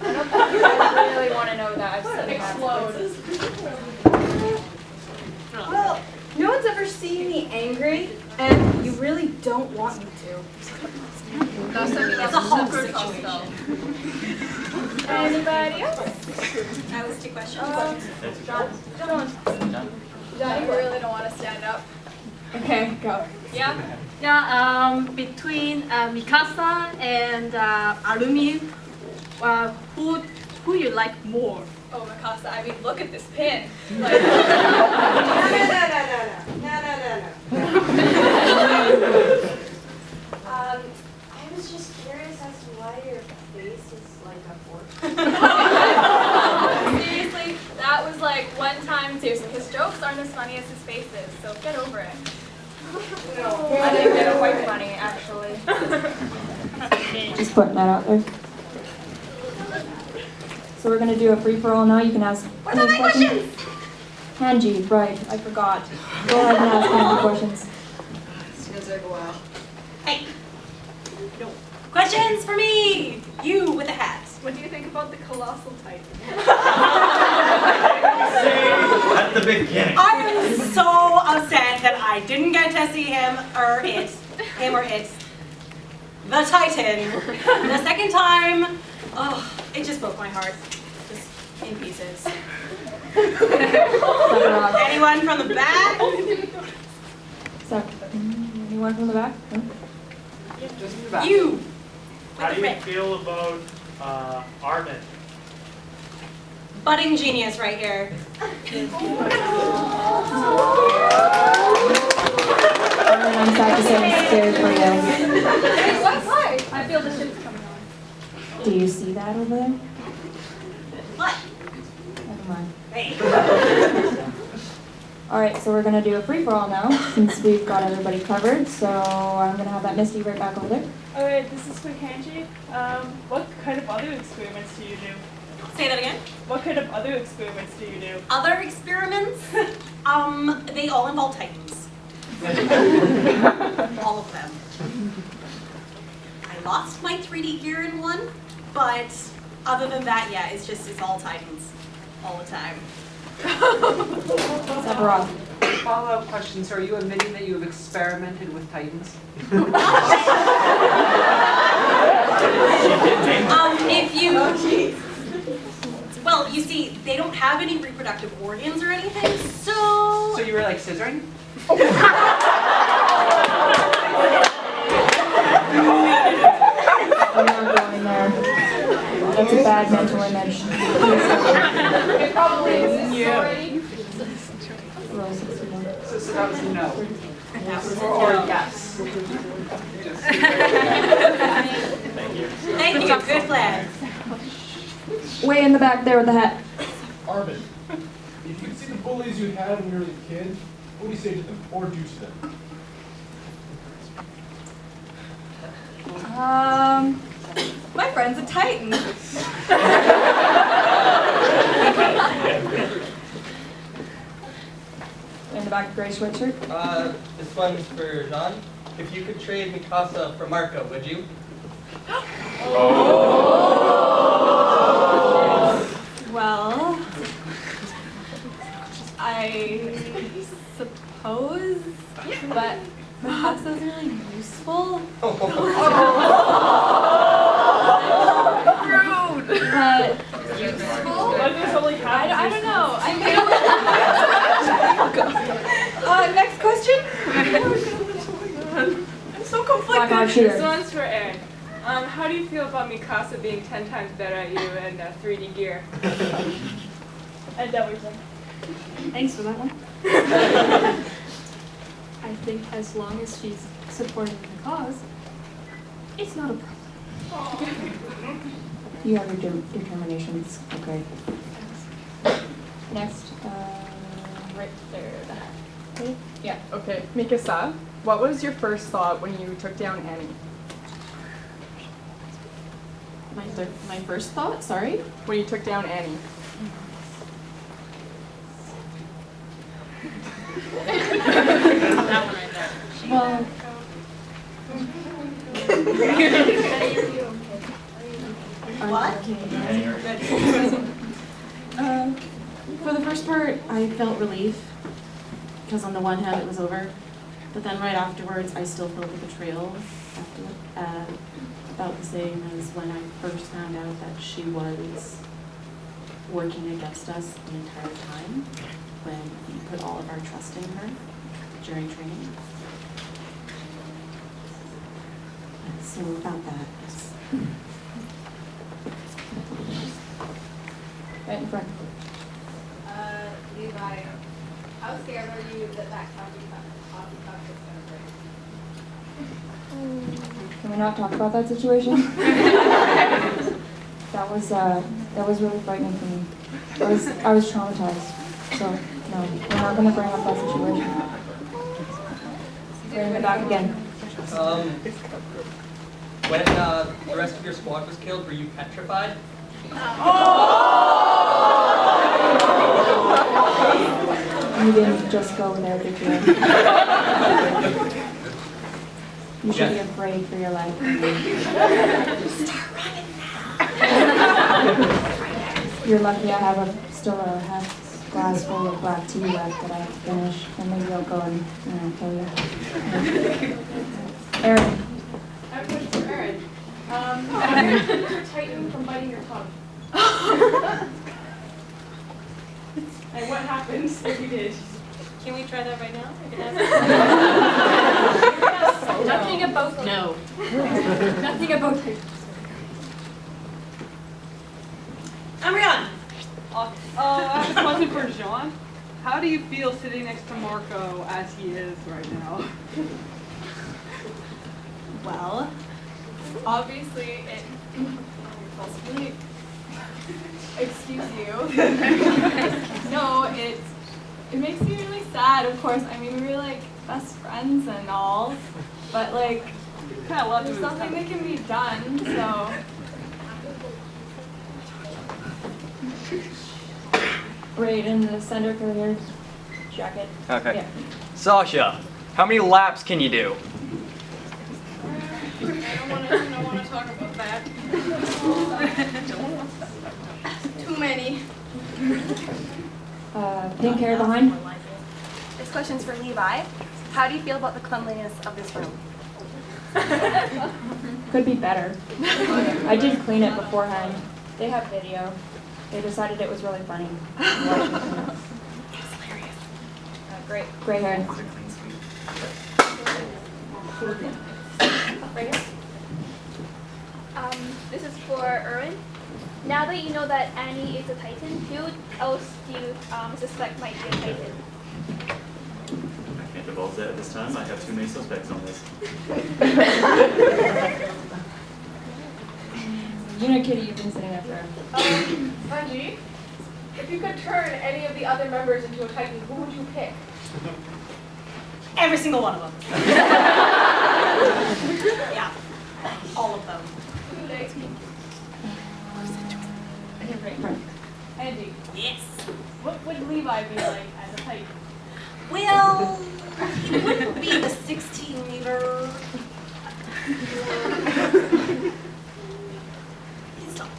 I don't think you guys really want to know that. I've said Explodes. Well, no one's ever seen me angry, and you really don't want me to. It's a Hulk situation. Anybody else? That was 2 questions. John. Johnny, we really don't want to stand up. Okay, go. Yeah? Yeah, between Mikasa and Armin, who you like more? Oh, Mikasa, I mean, look at this pin. Like, No. I was just curious as to why your face is like a fork. seriously, that was like one time, seriously, his jokes aren't as funny as his face is, so get over it. I think they're quite funny, actually. Just putting that out there. So we're gonna do a free-for-all now. You can ask any questions. Hanji, right, I forgot. Go ahead and ask Hanji questions. It's gonna take a while. Hey, no. Questions for me! You with the hat. What do you think about the colossal titan? At the beginning. I am so upset that I didn't get to see him or it, the Titan, the second time. Oh, it just broke my heart, just in pieces. Anyone from the back? Anyone from the back? No? Just in the back. You. How do you feel about Armin? Budding genius right here. I'm sad to say I'm scared for you. Hey, why? I feel the ship's coming on. Do you see that over there? What? Never mind. Hey. Alright, so we're gonna do a free-for-all now, since we've got everybody covered. So I'm gonna have that Misty right back over there. Alright, this is for Hanji. What kind of other experiments do you do? Say that again. What kind of other experiments do you do? Other experiments? They all involve titans. All of them. I lost my 3D gear in one, but other than that, yeah, it's all titans. All the time. Sephiroth. Follow-up question, so are you admitting that you have experimented with titans? If you... Well, you see, they don't have any reproductive organs or anything, so... So you were like scissoring? I'm not going there. That's a bad mental image. It probably exists already. Roll 61. So that was a no. Or yes. Thank you, good plan. Way in the back there with the hat. Armin, if you could see the bullies you had when you were a kid, what would you say to them or do to them? My friend's a titan. In the back, gray sweatshirt. This one's for Jean. If you could trade Mikasa for Marco, would you? Well, I suppose, but Mikasa's really useful. Rude. But useful? I don't know. Next question. I'm so conflicted. This one's for Eren. How do you feel about Mikasa being 10 times better at you in 3D gear? And everything. Thanks for that one. I think as long as she's supporting the cause, it's not a problem. You have your determinations. Okay. Next, right there. Okay. Yeah, okay. Mikasa, what was your first thought when you took down Annie? My first thought, sorry? When you took down Annie. That one right there. Well, What? For the first part, I felt relief, because on the one hand it was over, but then right afterwards I still felt the betrayal about the same as when I first found out that she was working against us the entire time, when we put all of our trust in her during training. So about that, yes. Right in front. Levi, how scared are you that coffee cup is going to break? Can we not talk about that situation? that was really frightening for me. I was traumatized. So no, we're not going to bring up that situation. Bring it back again. When the rest of your squad was killed, were you petrified? You didn't just go there, did you? You should be afraid for your life. Start running You're lucky I have still a half glass full of black tea left that I have to finish, and maybe I'll go and kill you. Eren. I have a question for Eren. How do you keep your Titan from biting your tongue? And what happens if you did? Can we try that right now? Nothing about No. Nothing about it. Ymir! I have a question for Jean. How do you feel sitting next to Marco as he is right now? Well, obviously it really, excuse you. No, it makes me really sad, of course. I mean, we were like best friends and all, but like there's nothing that can be done, so. Right in the center for your jacket. Okay. Yeah. Sasha, how many laps can you do? I don't want to talk about that. Too many. Pink hair behind. This question's for Levi. How do you feel about the cleanliness of this room? Could be better. I did clean it beforehand. They have video. They decided it was really funny. Great. Gray hair. Right here. This is for Erwin. Now that you know that Annie is a Titan, who else do you suspect might be a Titan? I can't divulge that at this time. I have too many suspects on this. You know, Kitty, you've been sitting there forever. Hanji, if you could turn any of the other members into a Titan, who would you pick? Every single one of them. Yeah. All of them. Hanji. Yes. What would Levi be like as a Titan? Well, he wouldn't be the 16-meter. He's tall.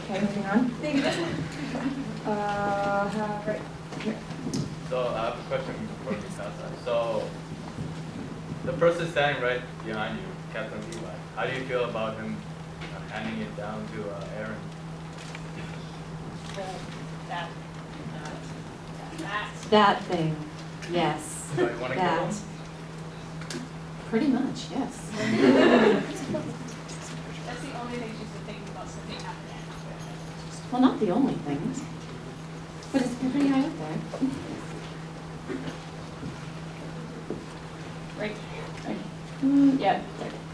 Okay, moving on. Right here. So I have a question for Mikasa. So the person standing right behind you, Captain Levi, how do you feel about him handing it down to Eren? That thing, yes. So you want to kill him? Pretty much, yes. That's the only thing she's been thinking about something happening. Well, not the only thing, but it's pretty high up there. Right. Yeah.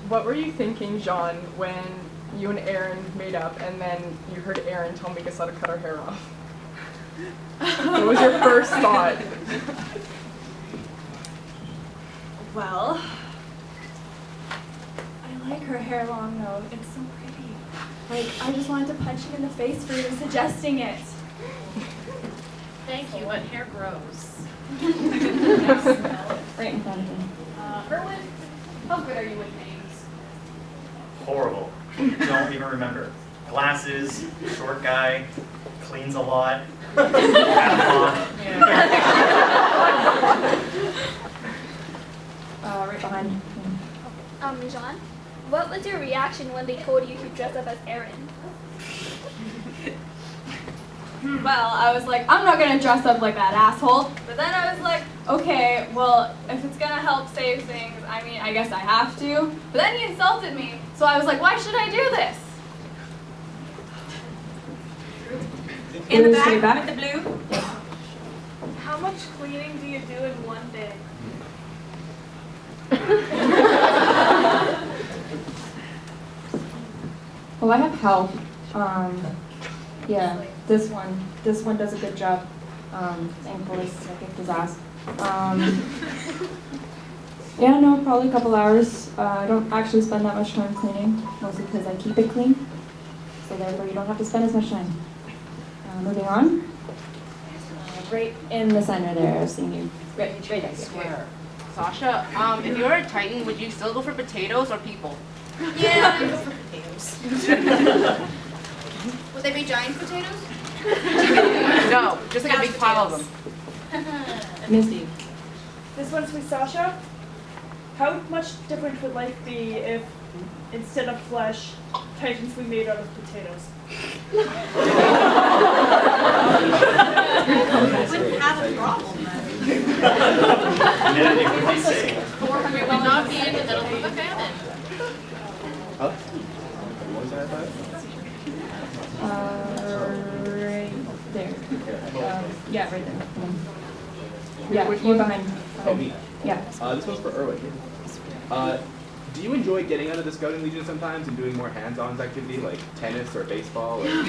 What were you thinking, Jean, when you and Eren made up and then you heard Eren tell Mikasa to cut her hair off? What was your first thought? Well, I like her hair long though. It's so pretty. Like, I just wanted to punch him in the face for even suggesting it. Thank you, but hair grows. Right in front of him. Erwin, how good are you with names? Horrible. Don't even remember. Glasses, short guy, cleans a lot. Right behind. Meaghan, what was your reaction when they told you to dress up as Eren? Well, I was like, I'm not gonna dress up like that asshole. But then I was like, okay, well, if it's gonna help save things, I mean, I guess I have to. But then he insulted me, so I was like, why should I do this? In the back with the blue. How much cleaning do you do in one day? Well, I have help. Yeah, this one does a good job. Thankfully, I kicked his ass. Yeah, no, probably a couple hours. I don't actually spend that much time cleaning, mostly because I keep it clean. So therefore, you don't have to spend as much time. Moving on. Right in the center there, I've seen you. Right there. Swear. Sasha, if you were a Titan, would you still go for potatoes or people? Yeah, I go for potatoes. Would they be giant potatoes? No, just like a big pile of them. Misty. This one's for Sasha. How much different would life be if, instead of flesh, Titans were made out of potatoes? Wouldn't have a problem then. Yeah, it would be safe. We would not be in the middle of a famine. Right there. Yeah, right there. Yeah, you behind. Oh, me. Yeah. This one's for Erwin. Do you enjoy getting out of the Scouting Legion sometimes and doing more hands-on activity like tennis or baseball? Or...